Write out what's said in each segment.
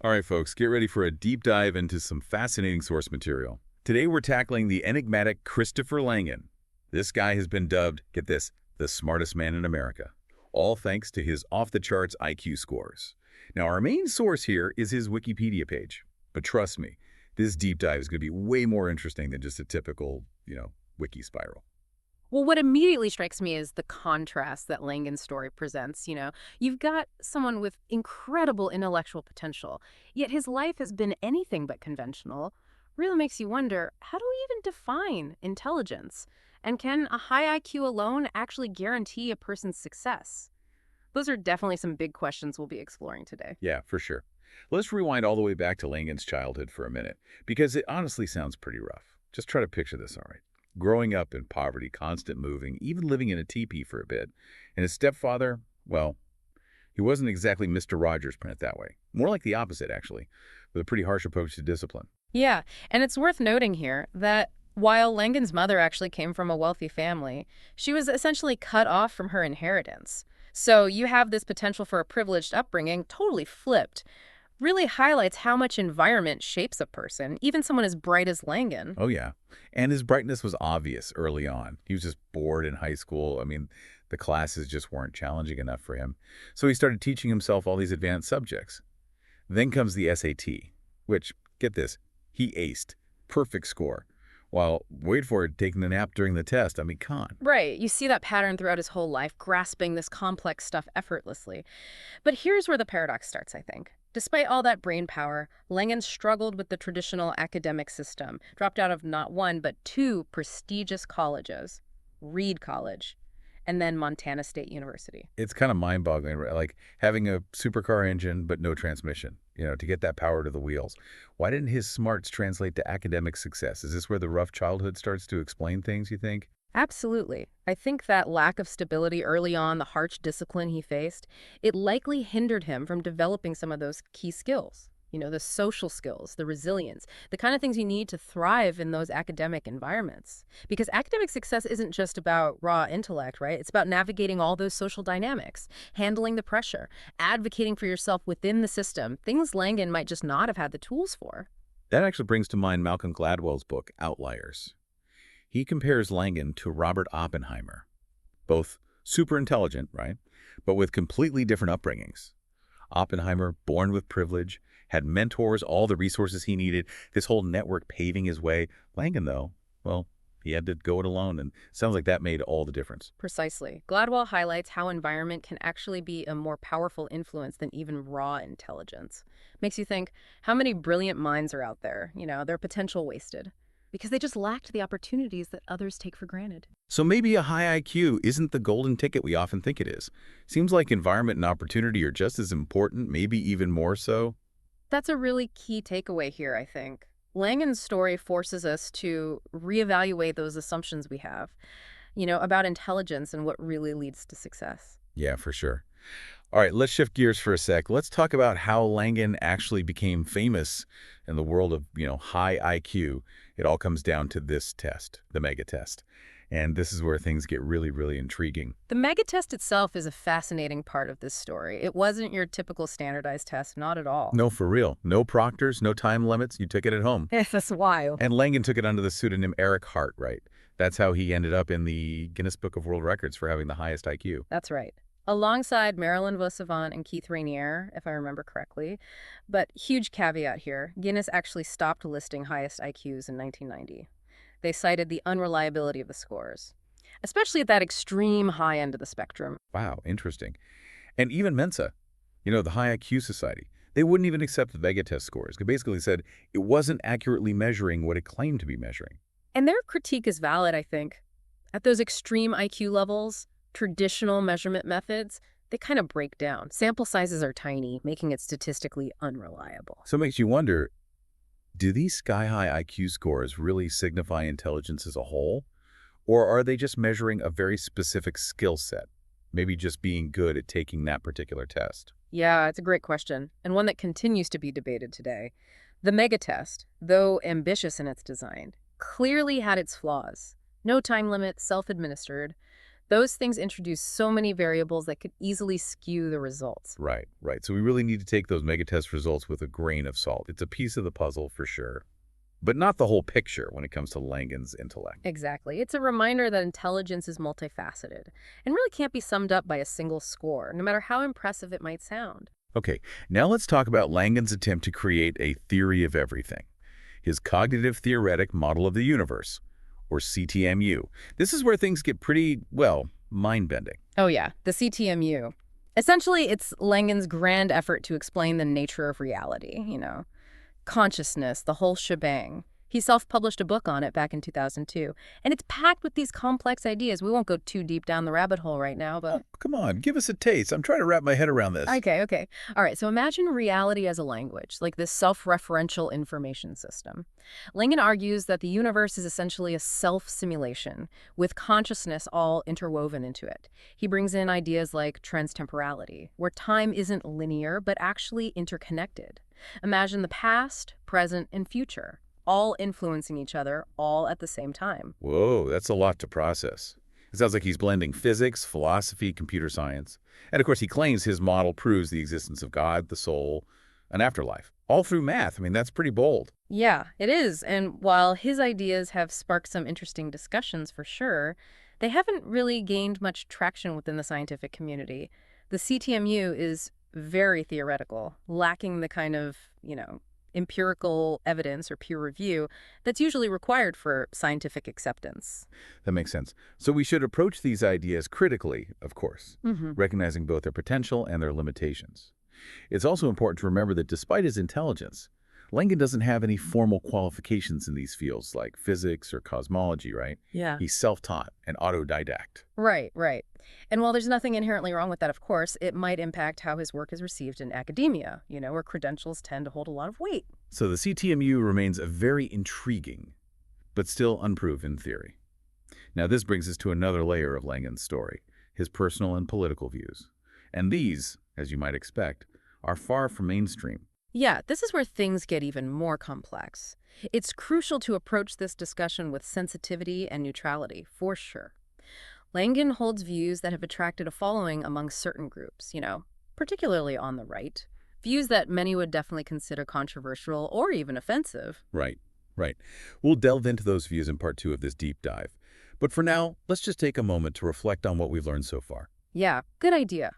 All right, folks, get ready for a deep dive into some fascinating source material. Today, we're tackling the enigmatic Christopher Langan. This guy has been dubbed, get this, the smartest man in America, all thanks to his off-the-charts IQ scores. Now, our main source here is his Wikipedia page. But trust me, this deep dive is going to be way more interesting than just a typical, wiki spiral. Well, what immediately strikes me is the contrast that Langan's story presents. You've got someone with incredible intellectual potential, yet his life has been anything but conventional. Really makes you wonder, how do we even define intelligence? And can a high IQ alone actually guarantee a person's success? Those are definitely some big questions we'll be exploring today. Yeah, for sure. Let's rewind all the way back to Langan's childhood for a minute, because it honestly sounds pretty rough. Just try to picture this, all right? Growing up in poverty, constant moving, even living in a teepee for a bit. And his stepfather, well, he wasn't exactly Mr. Rogers, put it that way. More like the opposite, actually, with a pretty harsh approach to discipline. Yeah, and it's worth noting here that while Langan's mother actually came from a wealthy family, she was essentially cut off from her inheritance. So you have this potential for a privileged upbringing totally flipped. Really highlights how much environment shapes a person, even someone as bright as Langan. Oh, yeah. And his brightness was obvious early on. He was just bored in high school. I mean, the classes just weren't challenging enough for him. So he started teaching himself all these advanced subjects. Then comes the SAT, which, get this, he aced. Perfect score. While, wait for it, taking a nap during the test. I mean, come on. Right, you see that pattern throughout his whole life, grasping this complex stuff effortlessly. But here's where the paradox starts, I think. Despite all that brain power, Langan struggled with the traditional academic system, dropped out of not one, but two prestigious colleges, Reed College, and then Montana State University. It's kind of mind-boggling, right? Like having a supercar engine but no transmission, to get that power to the wheels. Why didn't his smarts translate to academic success? Is this where the rough childhood starts to explain things, you think? Absolutely. I think that lack of stability early on, the harsh discipline he faced, it likely hindered him from developing some of those key skills. The social skills, the resilience, the kind of things you need to thrive in those academic environments. Because academic success isn't just about raw intellect, right? It's about navigating all those social dynamics, handling the pressure, advocating for yourself within the system, things Langan might just not have had the tools for. That actually brings to mind Malcolm Gladwell's book, Outliers. He compares Langan to Robert Oppenheimer, both super intelligent, right, but with completely different upbringings. Oppenheimer, born with privilege, had mentors, all the resources he needed, this whole network paving his way. Langan, though, well, he had to go it alone, and it sounds like that made all the difference. Precisely. Gladwell highlights how environment can actually be a more powerful influence than even raw intelligence. Makes you think, how many brilliant minds are out there, their potential wasted? Because they just lacked the opportunities that others take for granted. So maybe a high IQ isn't the golden ticket we often think it is. Seems like environment and opportunity are just as important, maybe even more so. That's a really key takeaway here, I think. Langan's story forces us to reevaluate those assumptions we have, about intelligence and what really leads to success. Yeah, for sure. All right, let's shift gears for a sec. Let's talk about how Langan actually became famous in the world of, high IQ. It all comes down to this test, the mega test. And this is where things get really, really intriguing. The mega test itself is a fascinating part of this story. It wasn't your typical standardized test, not at all. No, for real. No proctors, no time limits. You took it at home. Yes, that's wild. And Langan took it under the pseudonym Eric Hart, right? That's how he ended up in the Guinness Book of World Records for having the highest IQ. That's right. Alongside Marilyn Vosavant and Keith Rainier, if I remember correctly. But huge caveat here, Guinness actually stopped listing highest IQs in 1990. They cited the unreliability of the scores, especially at that extreme high end of the spectrum. Wow, interesting. And even Mensa, the High IQ Society, they wouldn't even accept the Vega test scores. They basically said it wasn't accurately measuring what it claimed to be measuring. And their critique is valid, I think. At those extreme IQ levels, traditional measurement methods, they kind of break down. Sample sizes are tiny, making it statistically unreliable. So it makes you wonder, do these sky-high IQ scores really signify intelligence as a whole? Or are they just measuring a very specific skill set? Maybe just being good at taking that particular test? Yeah, it's a great question, and one that continues to be debated today. The megatest, though ambitious in its design, clearly had its flaws. No time limit, self-administered. Those things introduce so many variables that could easily skew the results. Right, right. So we really need to take those megatest results with a grain of salt. It's a piece of the puzzle for sure, but not the whole picture when it comes to Langan's intellect. Exactly. It's a reminder that intelligence is multifaceted and really can't be summed up by a single score, no matter how impressive it might sound. Okay, now let's talk about Langan's attempt to create a theory of everything, his Cognitive-Theoretic Model of the Universe, or CTMU. This is where things get pretty, well, mind-bending. Oh yeah, the CTMU. Essentially, it's Langan's grand effort to explain the nature of reality, consciousness, the whole shebang. He self-published a book on it back in 2002, and it's packed with these complex ideas. We won't go too deep down the rabbit hole right now, but... Oh, come on, give us a taste. I'm trying to wrap my head around this. Okay. All right, so imagine reality as a language, like this self-referential information system. Langan argues that the universe is essentially a self-simulation, with consciousness all interwoven into it. He brings in ideas like transtemporality, where time isn't linear, but actually interconnected. Imagine the past, present, and future, all influencing each other, all at the same time. Whoa, that's a lot to process. It sounds like he's blending physics, philosophy, computer science. And of course, he claims his model proves the existence of God, the soul, an afterlife. All through math. I mean, that's pretty bold. Yeah, it is. And while his ideas have sparked some interesting discussions for sure, they haven't really gained much traction within the scientific community. The CTMU is very theoretical, lacking the kind of, empirical evidence or peer review that's usually required for scientific acceptance. That makes sense. So we should approach these ideas critically, of course, recognizing both their potential and their limitations. It's also important to remember that despite his intelligence, Langan doesn't have any formal qualifications in these fields like physics or cosmology, right? Yeah. He's self-taught and autodidact. Right. And while there's nothing inherently wrong with that, of course, it might impact how his work is received in academia, where credentials tend to hold a lot of weight. So the CTMU remains a very intriguing, but still unproven theory. Now this brings us to another layer of Langan's story, his personal and political views. And these, as you might expect, are far from mainstream. Yeah, this is where things get even more complex. It's crucial to approach this discussion with sensitivity and neutrality, for sure. Langan holds views that have attracted a following among certain groups, particularly on the right. Views that many would definitely consider controversial or even offensive. Right. We'll delve into those views in part 2 of this deep dive. But for now, let's just take a moment to reflect on what we've learned so far. Yeah, good idea.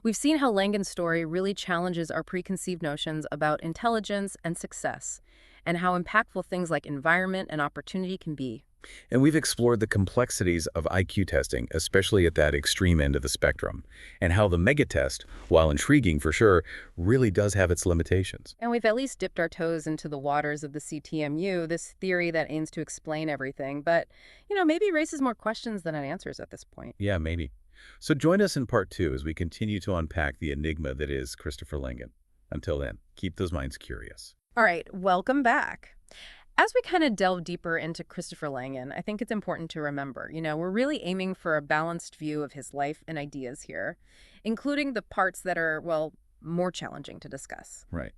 We've seen how Langan's story really challenges our preconceived notions about intelligence and success, and how impactful things like environment and opportunity can be. And we've explored the complexities of IQ testing, especially at that extreme end of the spectrum, and how the megatest, while intriguing for sure, really does have its limitations. And we've at least dipped our toes into the waters of the CTMU, this theory that aims to explain everything, but, maybe raises more questions than it answers at this point. Yeah, maybe. So join us in part 2 as we continue to unpack the enigma that is Christopher Langan. Until then, keep those minds curious. All right, welcome back. As we kind of delve deeper into Christopher Langan, I think it's important to remember, we're really aiming for a balanced view of his life and ideas here, including the parts that are, more challenging to discuss. Right.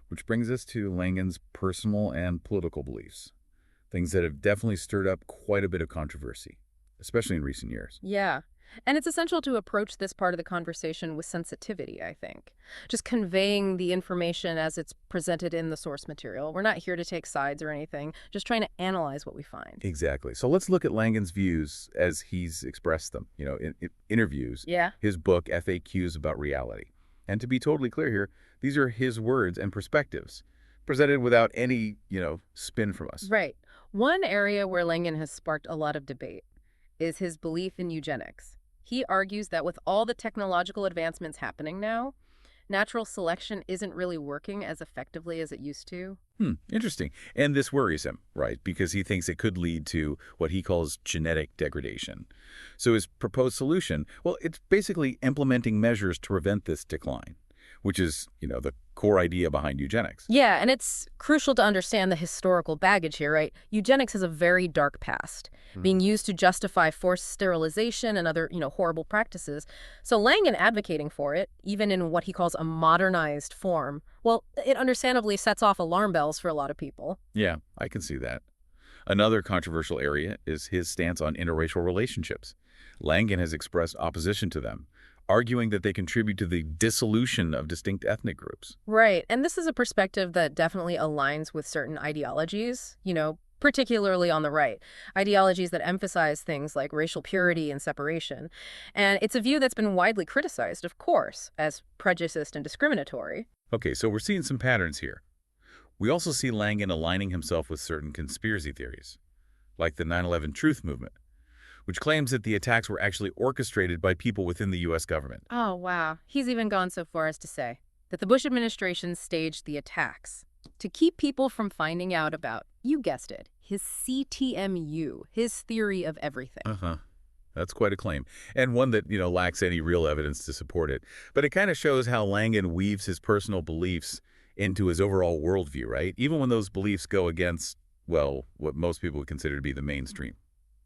Which brings us to Langan's personal and political beliefs, things that have definitely stirred up quite a bit of controversy, especially in recent years. Yeah. And it's essential to approach this part of the conversation with sensitivity, I think. Just conveying the information as it's presented in the source material. We're not here to take sides or anything, just trying to analyze what we find. Exactly. So let's look at Langan's views as he's expressed them, in interviews, his book, FAQs about reality. And to be totally clear here, these are his words and perspectives, presented without any, spin from us. Right. One area where Langan has sparked a lot of debate is his belief in eugenics. He argues that with all the technological advancements happening now, natural selection isn't really working as effectively as it used to. Interesting. And this worries him, right? Because he thinks it could lead to what he calls genetic degradation. So his proposed solution, it's basically implementing measures to prevent this decline, which is, the core idea behind eugenics. Yeah, and it's crucial to understand the historical baggage here, right? Eugenics has a very dark past, being used to justify forced sterilization and other, horrible practices. So Langan advocating for it, even in what he calls a modernized form, it understandably sets off alarm bells for a lot of people. Yeah, I can see that. Another controversial area is his stance on interracial relationships. Langan has expressed opposition to them, arguing that they contribute to the dissolution of distinct ethnic groups. Right. And this is a perspective that definitely aligns with certain ideologies, particularly on the right, ideologies that emphasize things like racial purity and separation. And it's a view that's been widely criticized, of course, as prejudiced and discriminatory. Okay, so we're seeing some patterns here. We also see Langan aligning himself with certain conspiracy theories, like the 9/11 Truth Movement, which claims that the attacks were actually orchestrated by people within the U.S. government. Oh, wow. He's even gone so far as to say that the Bush administration staged the attacks to keep people from finding out about, you guessed it, his CTMU, his theory of everything. Uh-huh. That's quite a claim, and one that, lacks any real evidence to support it. But it kind of shows how Langan weaves his personal beliefs into his overall worldview, right? Even when those beliefs go against, well, what most people would consider to be the mainstream.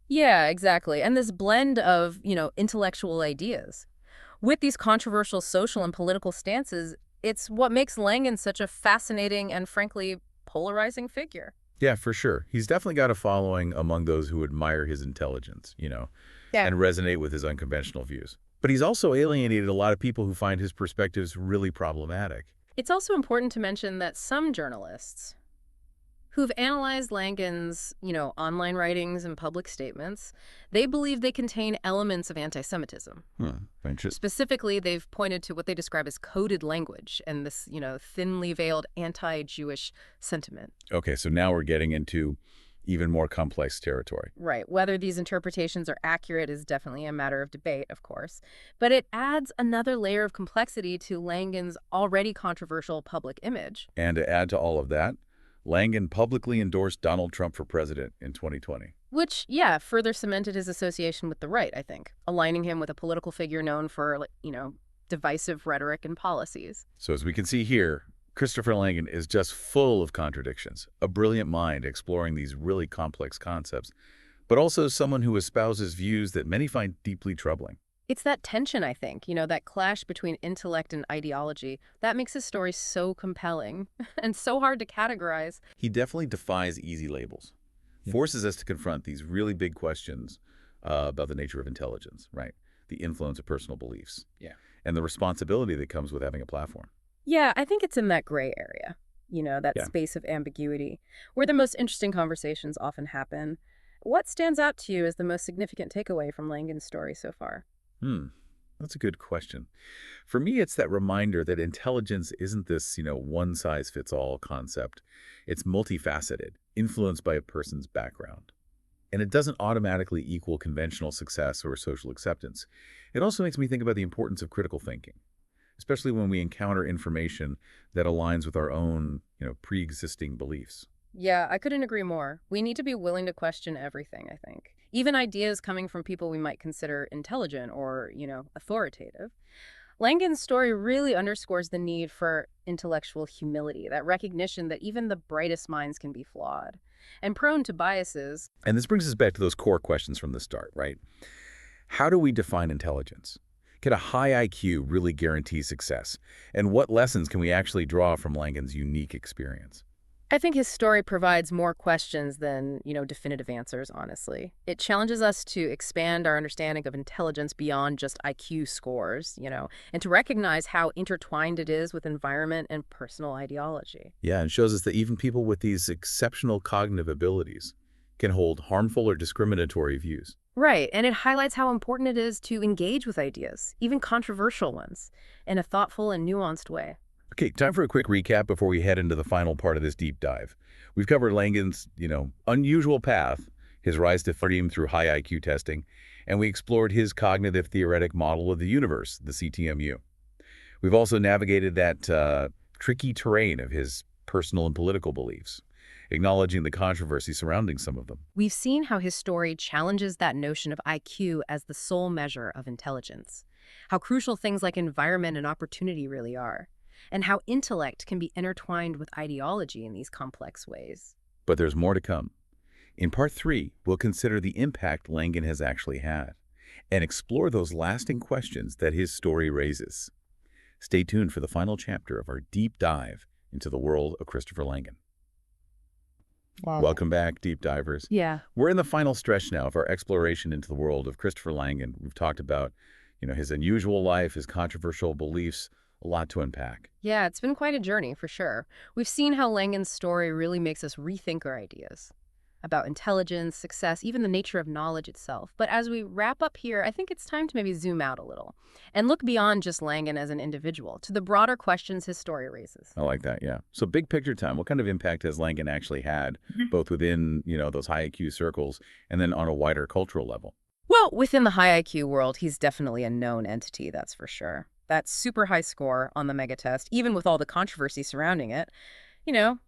Yeah, exactly. And this blend of, intellectual ideas with these controversial social and political stances, it's what makes Langan such a fascinating and frankly polarizing figure. Yeah, for sure. He's definitely got a following among those who admire his intelligence, Yeah. and resonate with his unconventional views. But he's also alienated a lot of people who find his perspectives really problematic. It's also important to mention that some journalists who've analyzed Langan's, online writings and public statements, they believe they contain elements of anti-Semitism. Interesting. Specifically, they've pointed to what they describe as coded language and this, thinly veiled anti-Jewish sentiment. Okay, so now we're getting into even more complex territory. Right. Whether these interpretations are accurate is definitely a matter of debate, of course. But it adds another layer of complexity to Langan's already controversial public image. And to add to all of that, Langan publicly endorsed Donald Trump for president in 2020. Which, yeah, further cemented his association with the right, I think, aligning him with a political figure known for, divisive rhetoric and policies. So as we can see here, Christopher Langan is just full of contradictions, a brilliant mind exploring these really complex concepts, but also someone who espouses views that many find deeply troubling. It's that tension, I think, that clash between intellect and ideology, that makes his story so compelling and so hard to categorize. He definitely defies easy labels, forces us to confront these really big questions about the nature of intelligence, right? The influence of personal beliefs, and the responsibility that comes with having a platform. Yeah, I think it's in that gray area, that Yeah. space of ambiguity, where the most interesting conversations often happen. What stands out to you as the most significant takeaway from Langan's story so far? That's a good question. For me, it's that reminder that intelligence isn't this, one-size-fits-all concept. It's multifaceted, influenced by a person's background. And it doesn't automatically equal conventional success or social acceptance. It also makes me think about the importance of critical thinking, especially when we encounter information that aligns with our own, pre-existing beliefs. Yeah, I couldn't agree more. We need to be willing to question everything, I think. Even ideas coming from people we might consider intelligent or, authoritative. Langan's story really underscores the need for intellectual humility, that recognition that even the brightest minds can be flawed and prone to biases. And this brings us back to those core questions from the start, right? How do we define intelligence? Can a high IQ really guarantee success? And what lessons can we actually draw from Langan's unique experience? I think his story provides more questions than, definitive answers, honestly. It challenges us to expand our understanding of intelligence beyond just IQ scores, and to recognize how intertwined it is with environment and personal ideology. Yeah, and shows us that even people with these exceptional cognitive abilities can hold harmful or discriminatory views. Right, and it highlights how important it is to engage with ideas, even controversial ones, in a thoughtful and nuanced way. Okay, time for a quick recap before we head into the final part of this deep dive. We've covered Langan's, unusual path, his rise to fame through high IQ testing, and we explored his cognitive-theoretic model of the universe, the CTMU. We've also navigated that tricky terrain of his personal and political beliefs, acknowledging the controversy surrounding some of them. We've seen how his story challenges that notion of IQ as the sole measure of intelligence, how crucial things like environment and opportunity really are, and how intellect can be intertwined with ideology in these complex ways. But there's more to come. In Part 3, we'll consider the impact Langan has actually had and explore those lasting questions that his story raises. Stay tuned for the final chapter of our deep dive into the world of Christopher Langan. Wow. Welcome back, deep divers. Yeah. We're in the final stretch now of our exploration into the world of Christopher Langan. We've talked about, his unusual life, his controversial beliefs, a lot to unpack. Yeah, it's been quite a journey for sure. We've seen how Langan's story really makes us rethink our ideas about intelligence, success, even the nature of knowledge itself. But as we wrap up here, I think it's time to maybe zoom out a little and look beyond just Langan as an individual to the broader questions his story raises. I like that, yeah. So big picture time, what kind of impact has Langan actually had, both within, those high IQ circles and then on a wider cultural level? Well, within the high IQ world, he's definitely a known entity, that's for sure. That super high score on the mega test, even with all the controversy surrounding it,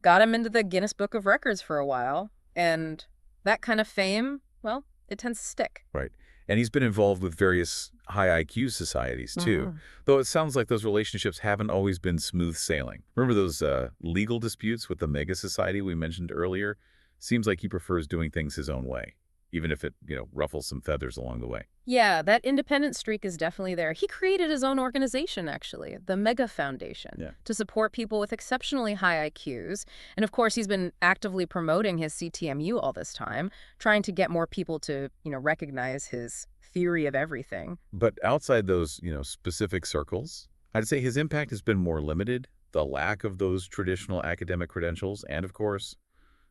got him into the Guinness Book of Records for a while. And that kind of fame, well, it tends to stick. Right. And he's been involved with various high IQ societies, too. Though it sounds like those relationships haven't always been smooth sailing. Remember those legal disputes with the mega society we mentioned earlier? Seems like he prefers doing things his own way, even if it, ruffles some feathers along the way. Yeah, that independent streak is definitely there. He created his own organization, actually, the Mega Foundation, to support people with exceptionally high IQs. And of course, he's been actively promoting his CTMU all this time, trying to get more people to, recognize his theory of everything. But outside those, specific circles, I'd say his impact has been more limited. The lack of those traditional academic credentials and, of course,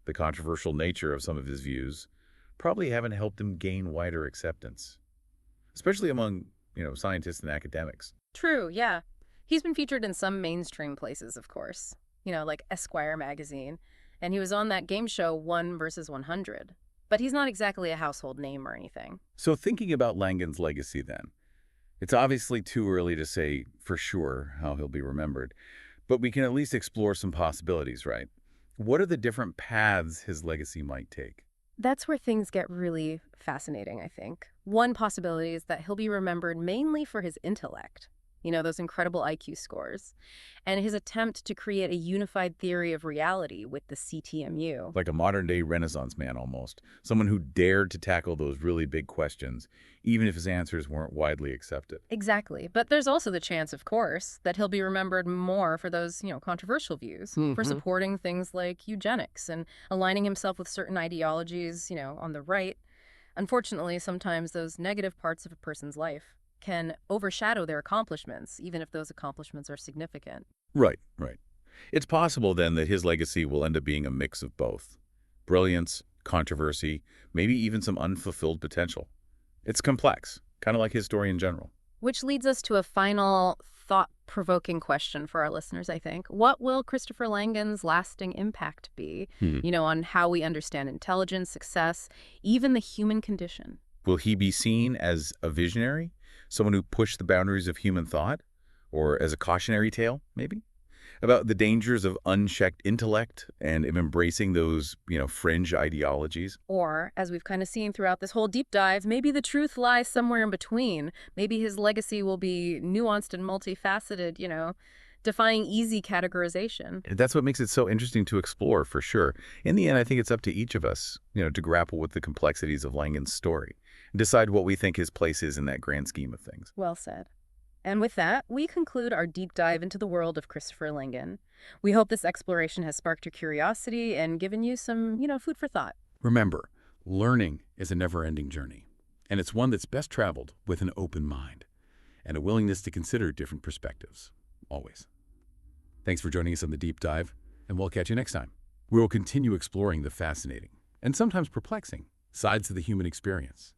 the controversial nature of some of his views probably haven't helped him gain wider acceptance, especially among, scientists and academics. True, yeah. He's been featured in some mainstream places, of course, like Esquire magazine, and he was on that game show 1 versus 100. But he's not exactly a household name or anything. So thinking about Langan's legacy then, it's obviously too early to say for sure how he'll be remembered, but we can at least explore some possibilities, right? What are the different paths his legacy might take? That's where things get really fascinating, I think. One possibility is that he'll be remembered mainly for his intellect, those incredible IQ scores, and his attempt to create a unified theory of reality with the CTMU. Like a modern-day Renaissance man almost, someone who dared to tackle those really big questions, even if his answers weren't widely accepted. Exactly. But there's also the chance, of course, that he'll be remembered more for those, controversial views, for supporting things like eugenics and aligning himself with certain ideologies, on the right. Unfortunately, sometimes those negative parts of a person's life can overshadow their accomplishments, even if those accomplishments are significant. Right, right. It's possible, then, that his legacy will end up being a mix of both. Brilliance, controversy, maybe even some unfulfilled potential. It's complex, kind of like his story in general. Which leads us to a final thought-provoking question for our listeners, I think. What will Christopher Langan's lasting impact be, on how we understand intelligence, success, even the human condition? Will he be seen as a visionary? Someone who pushed the boundaries of human thought? Or as a cautionary tale, maybe? About the dangers of unchecked intellect and of embracing those, fringe ideologies? Or, as we've kind of seen throughout this whole deep dive, maybe the truth lies somewhere in between. Maybe his legacy will be nuanced and multifaceted, defying easy categorization. That's what makes it so interesting to explore, for sure. In the end, I think it's up to each of us, to grapple with the complexities of Langan's story and decide what we think his place is in that grand scheme of things. Well said. And with that, we conclude our deep dive into the world of Christopher Langan. We hope this exploration has sparked your curiosity and given you some, food for thought. Remember, learning is a never-ending journey, and it's one that's best traveled with an open mind and a willingness to consider different perspectives, always. Thanks for joining us on the deep dive, and we'll catch you next time. We will continue exploring the fascinating and sometimes perplexing sides of the human experience.